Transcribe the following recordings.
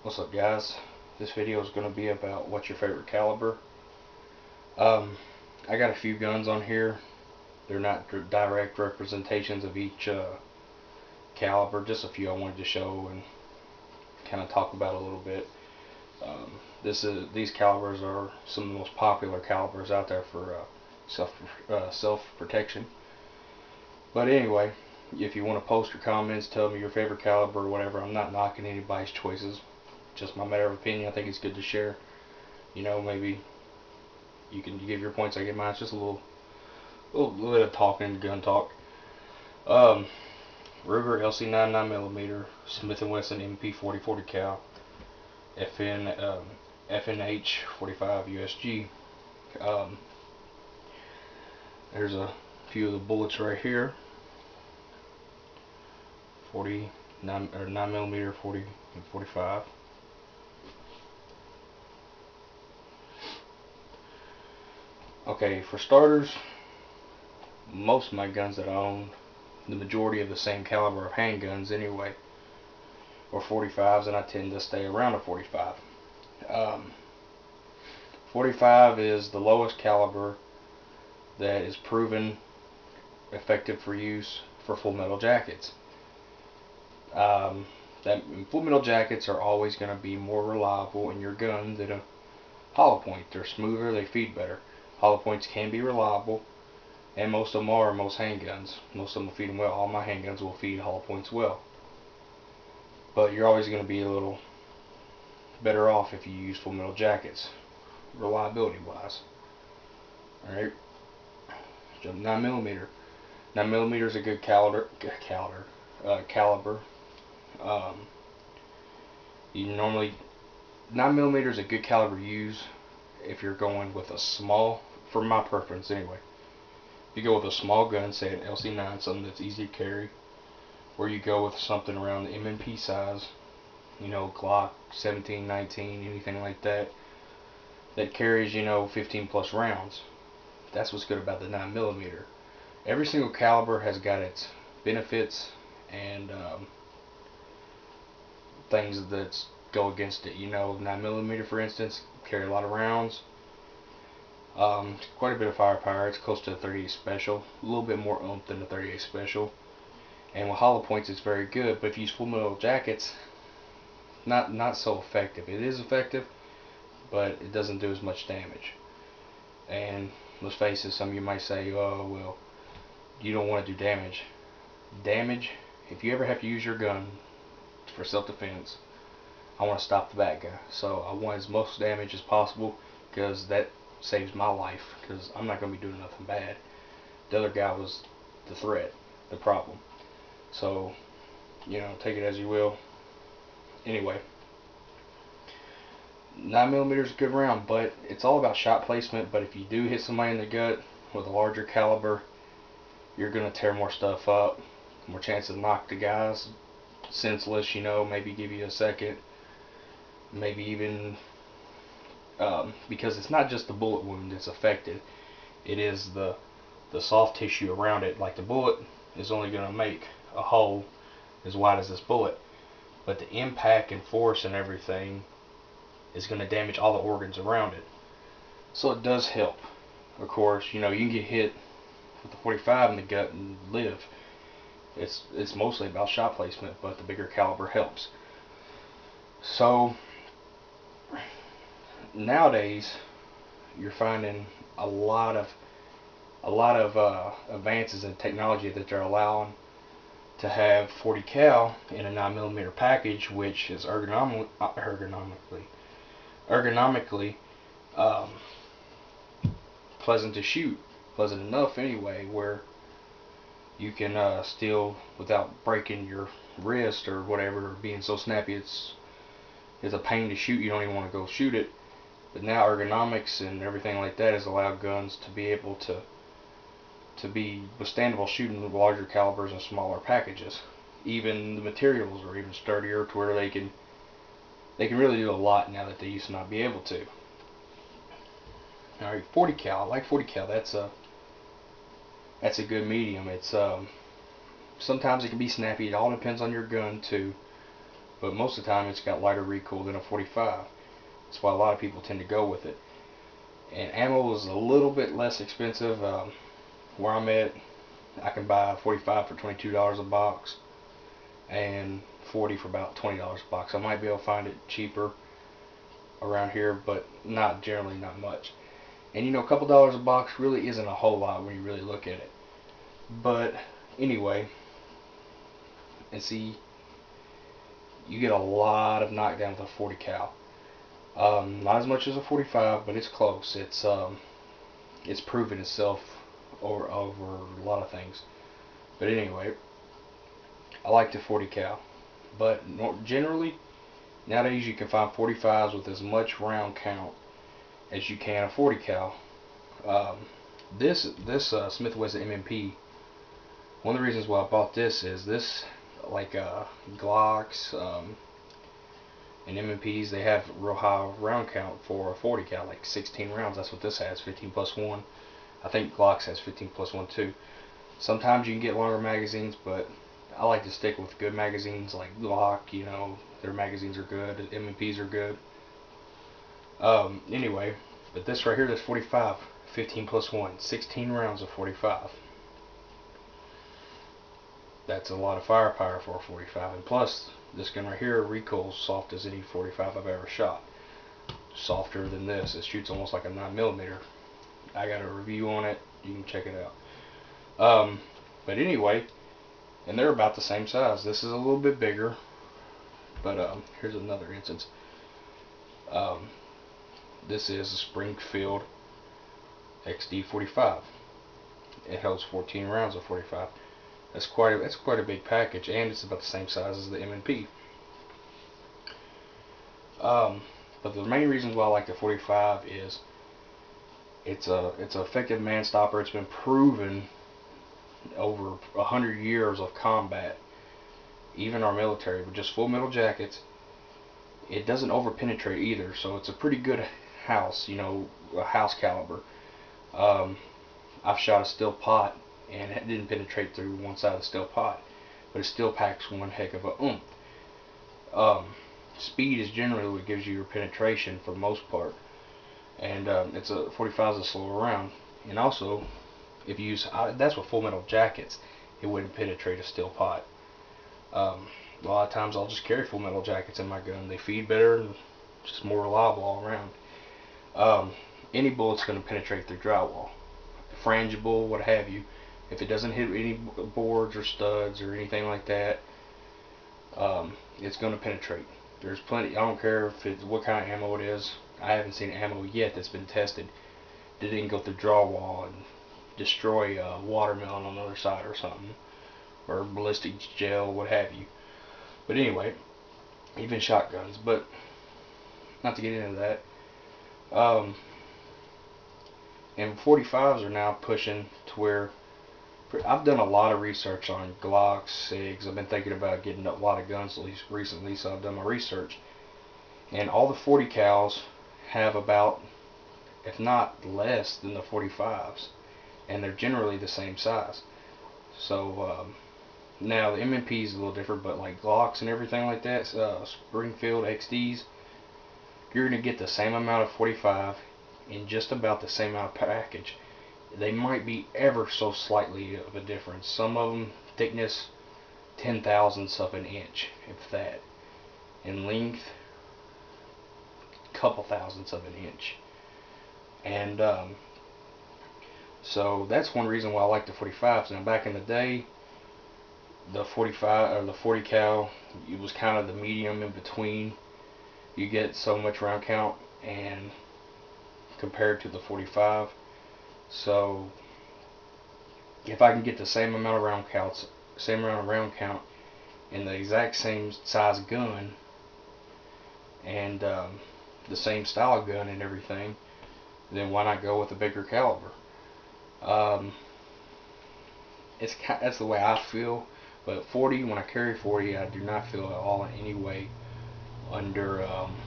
What's up, guys? This video is going to be about what's your favorite caliber. I got a few guns on here. They're not direct representations of each caliber, just a few I wanted to show and kind of talk about a little bit. These calibers are some of the most popular calibers out there for self protection. But anyway, if you want to post your comments, tell me your favorite caliber or whatever. I'm not knocking anybody's choices. Just my matter of opinion. I think it's good to share. Maybe you can give your points, I give mine. It's just a little bit of talking, gun talk. Um, Ruger LC9 9mm, Smith & Wesson MP40 cal, FNH 45 USG. Um, there's a few of the bullets right here. 49 or 9mm, 40 and 45. Okay, for starters, most of my guns that I own, the majority of the same caliber of handguns anyway, or 45s, and I tend to stay around a 45. 45 is the lowest caliber that is proven effective for use for full metal jackets. That full metal jackets are always going to be more reliable in your gun than a hollow point. They're smoother, they feed better. Hollow points can be reliable, and most of them are. Most handguns, most of them will feed them well. All my handguns will feed hollow points well, but you're always going to be a little better off if you use full metal jackets, reliability wise. Alright, 9mm. 9mm is a good caliber. Um, you normally 9mm is a good caliber to use if you're going with a small, for my preference anyway. If you go with a small gun, say an LC9, something that's easy to carry, or you go with something around the M&P size, Glock 17, 19, anything like that, that carries, 15 plus rounds. That's what's good about the 9mm. Every single caliber has got its benefits and things that go against it. 9mm, for instance, carry a lot of rounds. Quite a bit of firepower. It's close to a 38 special, a little bit more oomph than a 38 special. And with hollow points, it's very good. But if you use full metal jackets, not so effective. It is effective, but it doesn't do as much damage. And let's face it, some of you might say, "Oh well, you don't want to do damage." Damage. If you ever have to use your gun for self-defense, I want to stop the bad guy. So I want as much damage as possible, because that saves my life, because I'm not going to be doing nothing bad. The other guy was the threat, the problem. So, take it as you will. Anyway, 9mm is a good round, but it's all about shot placement. But if you do hit somebody in the gut with a larger caliber, you're going to tear more stuff up, more chance to knock the guys senseless, maybe give you a second, maybe even, because it's not just the bullet wound that's affected, it is the soft tissue around it. Like, the bullet is only going to make a hole as wide as this bullet, but the impact and force and everything is going to damage all the organs around it. So it does help. Of course, you can get hit with the 45 in the gut and live. It's mostly about shot placement, but the bigger caliber helps. So nowadays, you're finding a lot of advances in technology that they're allowing to have 40 cal in a 9mm package, which is ergonomically um, pleasant to shoot, pleasant enough anyway, where you can still, without breaking your wrist or whatever, or being so snappy it's a pain to shoot, you don't even want to go shoot it. But now ergonomics and everything like that has allowed guns to be able to be withstandable shooting with larger calibers and smaller packages. Even the materials are even sturdier, to where they can really do a lot now that they used to not be able to. Alright, 40 cal. I like 40 cal. That's a good medium. It's sometimes it can be snappy. It all depends on your gun too. but most of the time it's got lighter recoil than a 45. That's why a lot of people tend to go with it. And ammo is a little bit less expensive. Where I'm at, I can buy a 45 for $22 a box and 40 for about $20 a box. I might be able to find it cheaper around here, but generally not much. And you know, a couple dollars a box really isn't a whole lot when you really look at it. But anyway, and see, you get a lot of knockdown with a 40 cal. Not as much as a 45, but it's close. It's proven itself over a lot of things. But anyway, I like the 40 cal. But generally, nowadays you can find 45s with as much round count as you can a 40 cal. This Smith & Wesson M&P. One of the reasons why I bought this is this, like Glocks and M&Ps, they have real high round count for a 40 cal, like 16 rounds. That's what this has, 15 plus 1. I think Glocks has 15 plus 1 too. Sometimes you can get longer magazines, but I like to stick with good magazines like Glock. You know, their magazines are good. M&Ps are good. Anyway, but this right here, this 45, 15 plus 1, 16 rounds of 45. That's a lot of firepower for a 45, and plus this gun right here recoils soft as any 45 I've ever shot. Softer than this. It shoots almost like a 9mm. I got a review on it. You can check it out. But anyway, and they're about the same size. This is a little bit bigger, but here's another instance. This is a Springfield XD45. It holds 14 rounds of 45. That's quite a big package, and it's about the same size as the M&P. But the main reason why I like the 45 is it's an effective man stopper. It's been proven over 100 years of combat, even our military, with just full metal jackets. It doesn't over penetrate either, so it's a pretty good house, you know, a house caliber. I've shot a steel pot and it didn't penetrate through one side of the steel pot, but it still packs one heck of a oomph. Speed is generally what gives you your penetration for the most part, and it's a 45 is a slower round. And also, if you use that's with full metal jackets, it wouldn't penetrate a steel pot. A lot of times I'll just carry full metal jackets in my gun. They feed better and just more reliable all around. Any bullet's going to penetrate through drywall, frangible, what have you. If it doesn't hit any boards or studs or anything like that, it's going to penetrate. There's plenty. I don't care if it's what kind of ammo it is. I haven't seen ammo yet that's been tested that didn't go through drywall and destroy a watermelon on the other side or something, or ballistic gel, what have you. But anyway, even shotguns. But not to get into that. And 45s are now pushing to where I've done a lot of research on Glocks, SIGs. I've been thinking about getting a lot of guns at least recently, so I've done my research. And all the 40 cals have about, if not less than the 45s, and they're generally the same size. So now the M&P is a little different, but like Glocks and everything like that, Springfield XDs, you're going to get the same amount of 45 in just about the same amount of package. They might be ever so slightly of a difference. Some of them thickness 0.010 of an inch, if that. In length, couple thousandths of an inch. And so that's one reason why I like the 45s. Now back in the day, the 45 or the 40 cal, it was kind of the medium in between. You get so much round count and compared to the 45. So if I can get the same amount of round counts, same amount of round count in the exact same size gun and the same style of gun and everything, then why not go with a bigger caliber? That's the way I feel. But 40, when I carry 40, I do not feel at all in any way underpowered.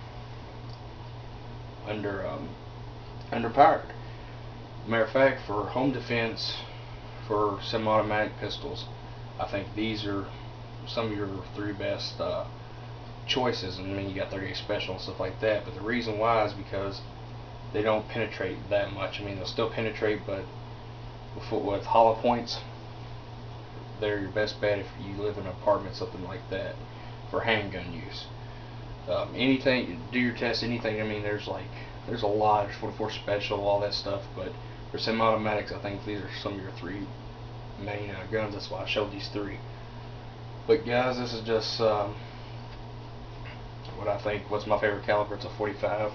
Matter of fact, for home defense, for semi-automatic pistols, I think these are some of your three best choices. I mean, you got 38 special and stuff like that, but the reason why is because they don't penetrate that much. I mean, they'll still penetrate, but with hollow points, they're your best bet if you live in an apartment, something like that, for handgun use. Anything, do your test, anything. I mean, there's a lot. There's 44 special, all that stuff, but for semi-automatics, I think these are some of your three main guns. That's why I showed these three. But guys, this is just what I think. What's my favorite caliber? It's a 45.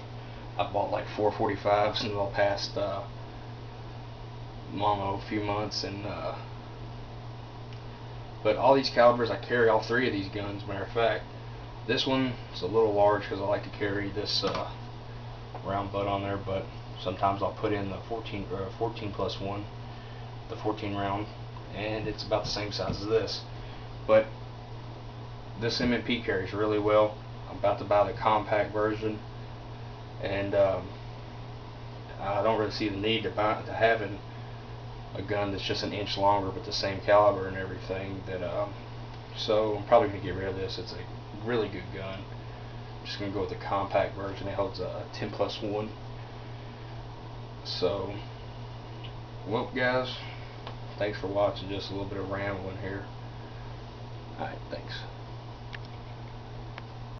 I bought like 4 45s in the past, I don't know, a few months, and but all these calibers, I carry all three of these guns. Matter of fact, this one is a little large because I like to carry this round butt on there, but sometimes I'll put in the 14 plus 1, the 14 round, and it's about the same size as this. But this M&P carries really well. I'm about to buy the compact version, and I don't really see the need to having a gun that's just an inch longer but the same caliber and everything. So I'm probably going to get rid of this. It's a really good gun. I'm just going to go with the compact version. It holds a 10 plus 1. So, well guys, thanks for watching. Just a little bit of rambling here. Alright, thanks.